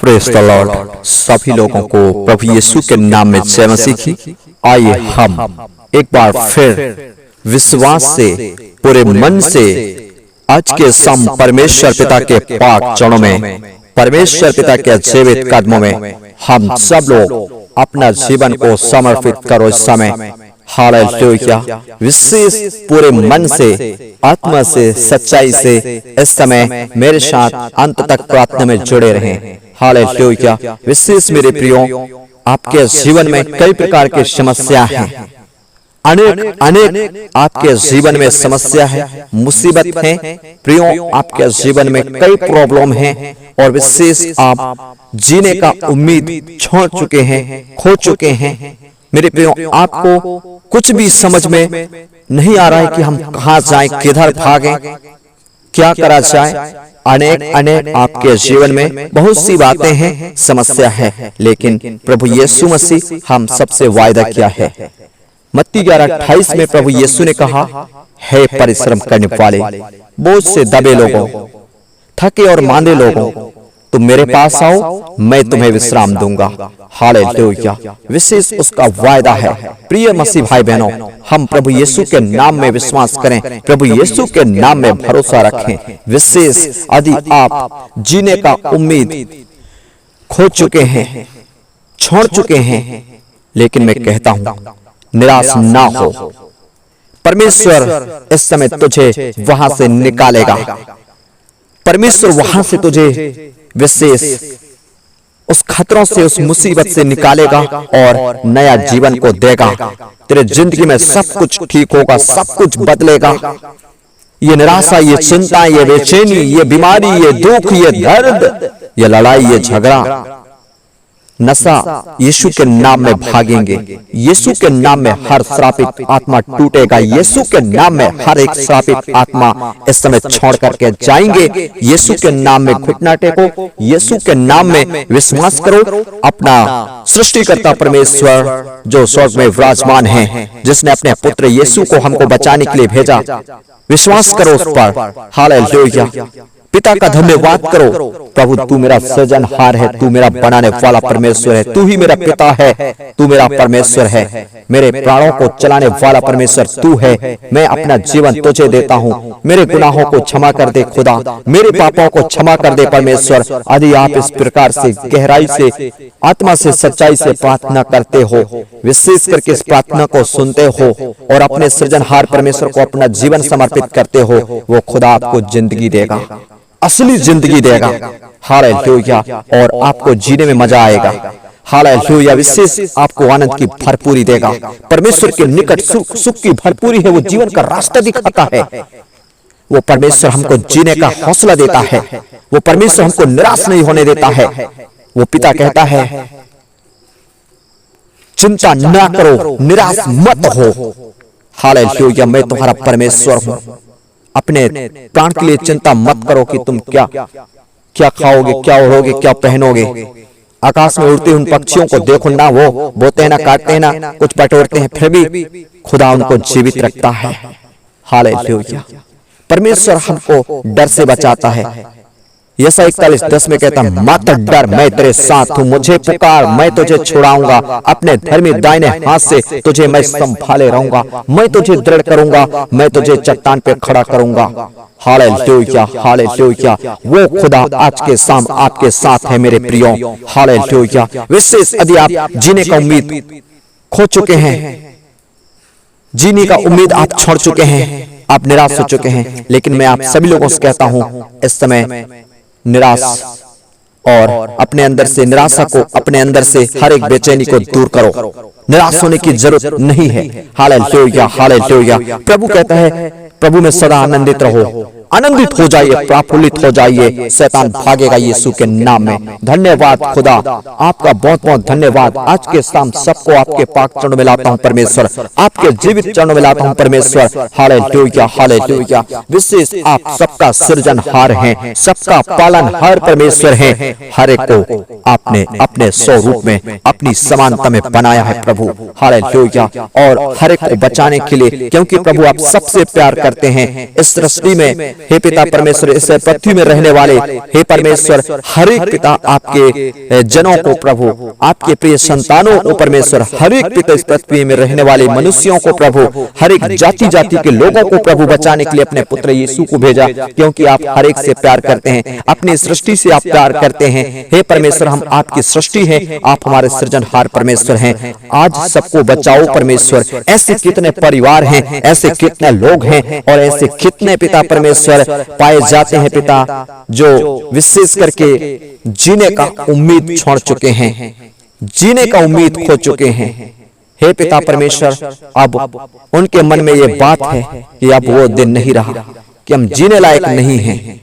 Praise the Lord. सभी लोगों को प्रभु यीशु के नाम में जय मसीह की। आइए हम एक बार फिर विश्वास से पूरे मन से आज के सम परमेश्वर पिता के पाक चरणों में, परमेश्वर पिता के जीवित कदमों में हम सब लोग अपना जीवन को समर्पित करो। इस समय हालेलुया, विशेष पूरे मन से, आत्मा से, सच्चाई से इस समय मेरे साथ अंत तक प्रार्थना में जुड़े रहें। हालेलुया। विशेष मेरे प्रियो, आपके जीवन में कई प्रकार की समस्या हैं, अनेक आपके जीवन में समस्या है, मुसीबत है प्रियो, आपके जीवन में कई प्रॉब्लम हैं और विशेष आप जीने का उम्मीद छोड़ चुके हैं, खो चुके हैं। मेरे प्रियो, आपको कुछ भी समझ में नहीं आ रहा है कि हम कहां जाएं, किधर भागें, क्या करा जाए। अनेक आपके जीवन में बहुत सी बातें हैं, समस्या है, लेकिन प्रभु यीशु मसीह हम सबसे वायदा किया है। मत्ती 11:28 में प्रभु यीशु ने कहा, हे परिश्रम करने वाले, बोझ से दबे लोगों, थके और मांदे लोगों, तुम मेरे पास आओ, मैं तुम्हें विश्राम दूंगा। हालेलुया। विशेष उसका वायदा है। प्रिय मसीह भाई बहनों, हम प्रभु यीशु के नाम में विश्वास करें, प्रभु यीशु के नाम में भरोसा रखें। विशेष यदि आप जीने का उम्मीद खो चुके हैं, छोड़ चुके हैं, लेकिन मैं कहता हूं निराश ना हो, परमेश्वर इस समय तुझे वहां से निकालेगा। परमेश्वर वहां से तुझे विशेष उस खतरों से, उस मुसीबत से निकालेगा और नया जीवन को देगा। तेरे जिंदगी में सब कुछ ठीक होगा, सब कुछ बदलेगा। ये निराशा, ये चिंता, ये बेचैनी, ये बीमारी, ये दुख, ये दर्द, ये लड़ाई, ये झगड़ा, नशा, यीशु के नाम में भागेंगे। यीशु के नाम में हर श्रापित आत्मा टूटेगा। यीशु के नाम में हर एक श्रापित आत्मा इस समय छोड़ करके जाएंगे। यीशु के नाम में घुटना टेको, यीशु के नाम में विश्वास करो। अपना सृष्टिकर्ता परमेश्वर जो स्वर्ग में विराजमान है, जिसने अपने पुत्र यीशु को हमको बचाने के लिए भेजा, विश्वास करो उस पर। हालेलुया। पिता का धन्यवाद करो, प्रभु तू मेरा सृजनहार है, तू मेरा बनाने वाला परमेश्वर है, तू ही मेरा पिता है, तू मेरा परमेश्वर है, मेरे प्राणों को चलाने वाला परमेश्वर तू है। मैं अपना जीवन तुझे देता हूँ, मेरे गुनाहों को क्षमा कर दे खुदा, मेरे पापों को क्षमा कर दे परमेश्वर। यदि आप इस प्रकार से गहराई से, आत्मा से, सच्चाई से प्रार्थना करते हो, विशेष करके इस प्रार्थना को सुनते हो और अपने सृजनहार परमेश्वर को अपना जीवन समर्पित करते हो, वो खुदा आपको जिंदगी देगा, असली जिंदगी देगा। हालेलुया। और आपको जीने में मजा आएगा। हालेलुया। विशेष आपको आनंद की भरपूरी देगा। परमेश्वर के निकट सुख की भरपूरी है, वो जीवन का रास्ता दिखाता है। वो परमेश्वर हमको जीने का हौसला देता है, वो परमेश्वर हमको निराश नहीं होने देता है। वो पिता कहता है, चिंता ना करो, निराश मत हो। हालेलुया। मैं तुम्हारा परमेश्वर हूं। अपने प्राण के लिए चिंता मत करो कि तुम क्या खाओगे, क्या ओढ़ोगे, क्या पहनोगे। आकाश में उड़ते उन पक्षियों को देखो ना, वो बोते हैं ना, काटते हैं ना, कुछ बटोरते हैं, फिर भी खुदा उनको जीवित रखता है। हालेलुया। परमेश्वर हमको डर से बचाता है। यशायाह 41:10 में कहता है, मत डर, मैं तेरे साथ हूं, मुझे पुकार, मैं तुझे छुड़ाऊंगा, अपने धर्मी दाहिने हाथ से तुझे मैं संभाले रहूंगा, मैं तुझे दृढ़ करूंगा, मैं तुझे चट्टान पे खड़ा करूंगा। हालेलुया। हालेलुया। वो खुदा आज के शाम आपके साथ है मेरे प्रियो। हालेलुया। विशेष यदि आप जीने का उम्मीद खो चुके हैं, जीने का उम्मीद आप छोड़ चुके हैं, आप निराश हो चुके हैं, लेकिन मैं आप सभी लोगों से कहता हूं इस समय निराश और अपने अंदर से निराशा को, अपने अंदर से हर एक बेचैनी को दूर करो। निराश होने की जरूरत नहीं है। हालेलुया। हालेलुया। प्रभु कहता है, प्रभु में सदा आनंदित रहो, आनंदित हो जाइए, प्रफुल्लित हो जाइए, शैतान भागेगा यीशु के नाम में। धन्यवाद खुदा, आपका बहुत बहुत धन्यवाद। आज के शाम सबको आपके पाक चरणों में लाता हूं परमेश्वर, आपके जीवित चरणों में लाता हूं परमेश्वर। हालेलुया। हालेलुया। विशेष आप सबका सृजनहार हैं, सबका पालनहार परमेश्वर हैं। हर एक को आपने अपने स्वरूप में, अपनी समानता में बनाया है प्रभु। हालेलुया। और हर एक को बचाने के लिए, क्योंकि प्रभु आप सबसे प्यार करते हैं इस सृष्टि में। हे पिता परमेश्वर, इस पृथ्वी में रहने वाले हे परमेश्वर हर एक पिता आपके जनों को प्रभु, आपके प्रिय संतानों को परमेश्वर, हर एक पिता इस पृथ्वी में रहने वाले मनुष्यों को प्रभु, हर एक जाति जाति के लोगों को प्रभु बचाने के लिए अपने पुत्र यीशु को भेजा, क्योंकि आप हर एक से प्यार करते हैं, अपनी सृष्टि से आप प्यार करते हैं। हे परमेश्वर, हम आपकी सृष्टि है, आप हमारे सृजनहार परमेश्वर हैं। आज सबको बचाओ परमेश्वर। ऐसे कितने परिवार हैं, ऐसे कितने लोग हैं और ऐसे कितने पिता परमेश्वर पाए जाते हैं पिता, जो विशेष करके जीने का उम्मीद छोड़ चुके हैं, जीने का उम्मीद खो चुके हैं। हे पिता परमेश्वर, अब उनके मन में ये बात है कि अब वो दिन नहीं रहा कि हम जीने लायक नहीं हैं।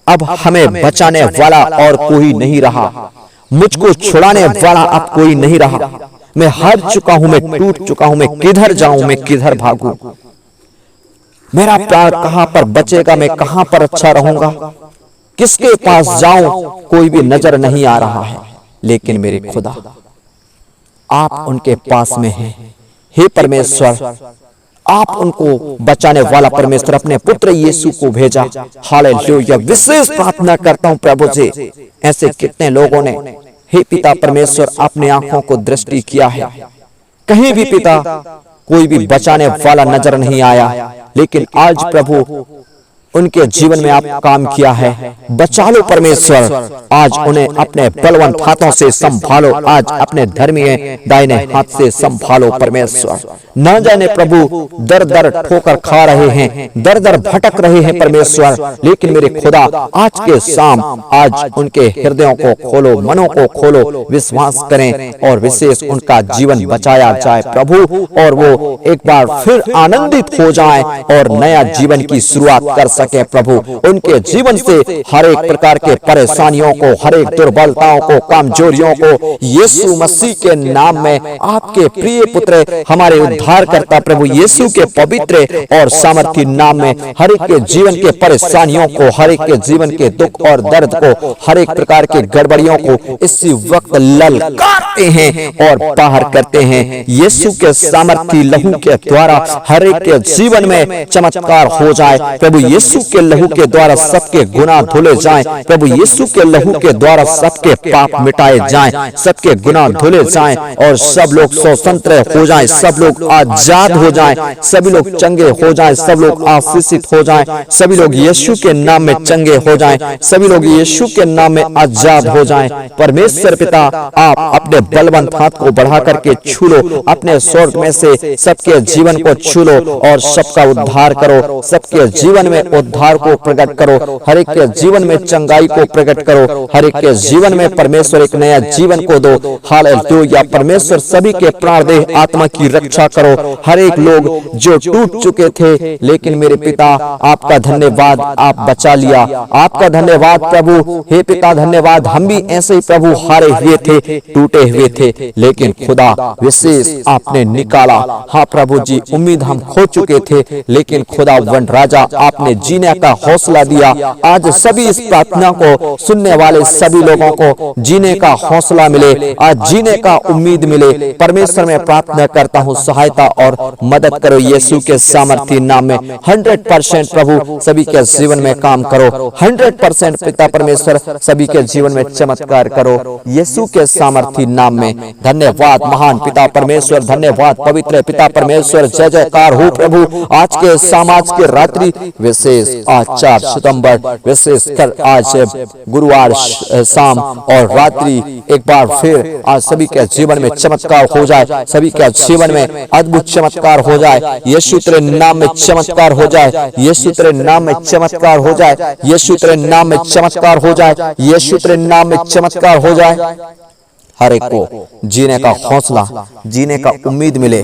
अब हमें बचाने वाला और कोई नहीं रहा, मुझको छुड़ाने वाला अब कोई नहीं रहा। मैं हार चुका हूं, मैं टूट चुका हूं, मैं किधर जाऊं, मैं किधर भागूं? मेरा प्यार कहां पर बचेगा, मैं कहां पर अच्छा रहूंगा, किसके पास जाऊं? कोई भी नजर नहीं आ रहा है। लेकिन मेरे खुदा, आप उनके पास में हैं। हे परमेश्वर, आप उनको बचाने वाला परमेश्वर अपने पुत्र यीशु को भेजा। हालेलुया। विशेष प्रार्थना करता हूं प्रभु जी, ऐसे कितने लोगों ने हे पिता परमेश्वर अपनी आंखों को दृष्टि किया है, कहीं भी पिता कोई भी बचाने वाला नजर नहीं आया, लेकिन आज प्रभु उनके जीवन में आप काम किया है। बचा लो परमेश्वर, आज उन्हें अपने बलवंत हाथों से संभालो, आज अपने धर्मीय दाहिने हाथ से संभालो परमेश्वर। न जाने प्रभु दर दर ठोकर खा रहे हैं, दर दर भटक रहे हैं परमेश्वर, लेकिन मेरे खुदा आज के शाम आज उनके हृदयों को खोलो, मनों को खोलो, विश्वास करें और विशेष उनका जीवन बचाया जाए प्रभु, और वो एक बार फिर आनंदित हो जाएं और नया जीवन की शुरुआत कर सके प्रभु। उनके जीवन से हर एक प्रकार के परेशानियों को, हर एक दुर्बलताओं को, कमजोरियों को यीशु मसीह के नाम में, आपके प्रिय पुत्र हमारे उद्धारकर्ता प्रभु यीशु के पवित्र और सामर्थी नाम में हर एक के जीवन के परेशानियों को, हर एक के जीवन के दुख और दर्द को, हर एक प्रकार के गड़बड़ियों को इसी वक्त ललकारते हैं और बाहर करते हैं। यीशु के सामर्थी लहू के द्वारा हर एक के जीवन में चमत्कार हो जाए प्रभु। यीशु के लहू के द्वारा सबके गुनाह धुले जाएं प्रभु। यीशु के लहू के द्वारा सबके पाप मिटाए जाएं, सबके गुनाह धुले जाएं और सब लोग स्वतंत्र हो जाएं, सब लोग आजाद हो जाएं, सभी लोग चंगे हो जाएं, सब लोग आशीषित हो जाएं, सभी लोग यीशु के नाम में चंगे हो जाएं, सभी लोग यीशु के नाम में आजाद हो जाएं। परमेश्वर पिता, आप अपने बलवंत हाथ को बढ़ा करके छू लो, अपने स्वर्ग में से सबके जीवन को छू लो और सबका उद्धार करो, सबके जीवन में उद्धार को प्रकट करो, हर एक के जीवन में चंगाई को प्रकट करो, हर एक के जीवन में परमेश्वर एक नया जीवन को दो। हालेलुया। परमेश्वर सभी के प्राण देह आत्मा की रक्षा करो, हर एक लोग जो टूट चुके थे, लेकिन मेरे पिता आपका धन्यवाद, आप बचा लिया, आपका धन्यवाद प्रभु। हे पिता धन्यवाद, हम भी ऐसे ही प्रभु हारे हुए थे, टूटे हुए थे, लेकिन खुदा विशेष आपने निकाला। हाँ प्रभु जी, उम्मीद हम खो चुके थे, लेकिन खुदा वन राजा आपने जीने का हौसला दिया। आज सभी इस प्रार्थना को सुनने वाले सभी लोगों को जीने का हौसला मिले, आज जीने का उम्मीद मिले। परमेश्वर में प्रार्थना करता हूँ, सहायता और मदद करो यीशु के सामर्थी नाम में। 100% प्रभु सभी के जीवन में काम करो, 100% पिता परमेश्वर सभी के जीवन में चमत्कार करो यीशु के सामर्थी नाम में। धन्यवाद महान पिता परमेश्वर, धन्यवाद पवित्र पिता परमेश्वर। जय जयकार हो प्रभु। आज के समाज के रात्रि विशेष आज 4 सितंबर विशेष कर आज गुरुवार शाम और रात्रि एक बार फिर आज सभी के जीवन में चमत्कार हो जाए, सभी के जीवन में अद्भुत चमत्कार हो जाए। यीशु तेरे नाम में चमत्कार हो जाए, यीशु तेरे नाम में चमत्कार हो जाए, यीशु तेरे नाम में चमत्कार हो जाए, यीशु तेरे नाम में चमत्कार हो जाए। हर एक को जीने का हौसला, जीने का उम्मीद मिले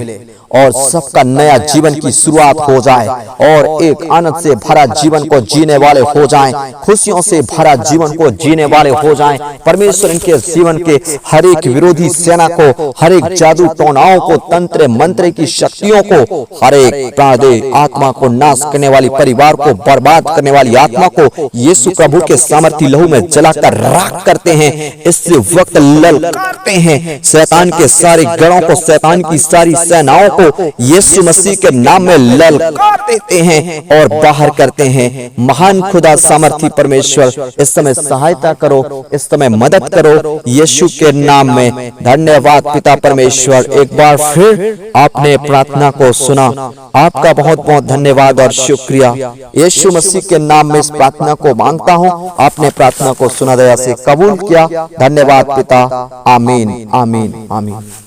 और सबका नया जीवन की शुरुआत हो जाए और एक आनंद से भरा जीवन को जीने वाले हो जाएं, खुशियों से भरा जीवन को जीने वाले हो जाएं। परमेश्वर इनके जीवन के हर एक विरोधी सेना को, हर एक जादू टोनाओं को, तंत्र मंत्र की शक्तियों को, हर एक प्राणदेह आत्मा को नाश करने वाली, परिवार को बर्बाद करने वाली आत्मा को यीशु प्रभु के सामर्थी लहू में जलाकर राख करते हैं। इससे वक्त ललकारते हैं शैतान के सारे गढ़ों को, शैतान की सारी सेनाओं को यीशु मसीह के नाम में ललकार देते हैं और बाहर करते हैं। महान खुदा सामर्थी परमेश्वर इस समय सहायता करो, इस समय मदद करो यीशु के नाम में। धन्यवाद पिता परमेश्वर, एक बार फिर आपने प्रार्थना को सुना, आपका बहुत बहुत धन्यवाद और शुक्रिया। यीशु मसीह के नाम में इस प्रार्थना को मांगता हूँ, आपने प्रार्थना को सुना, दया से कबूल किया। धन्यवाद पिता, आमीन आमीन आमीन।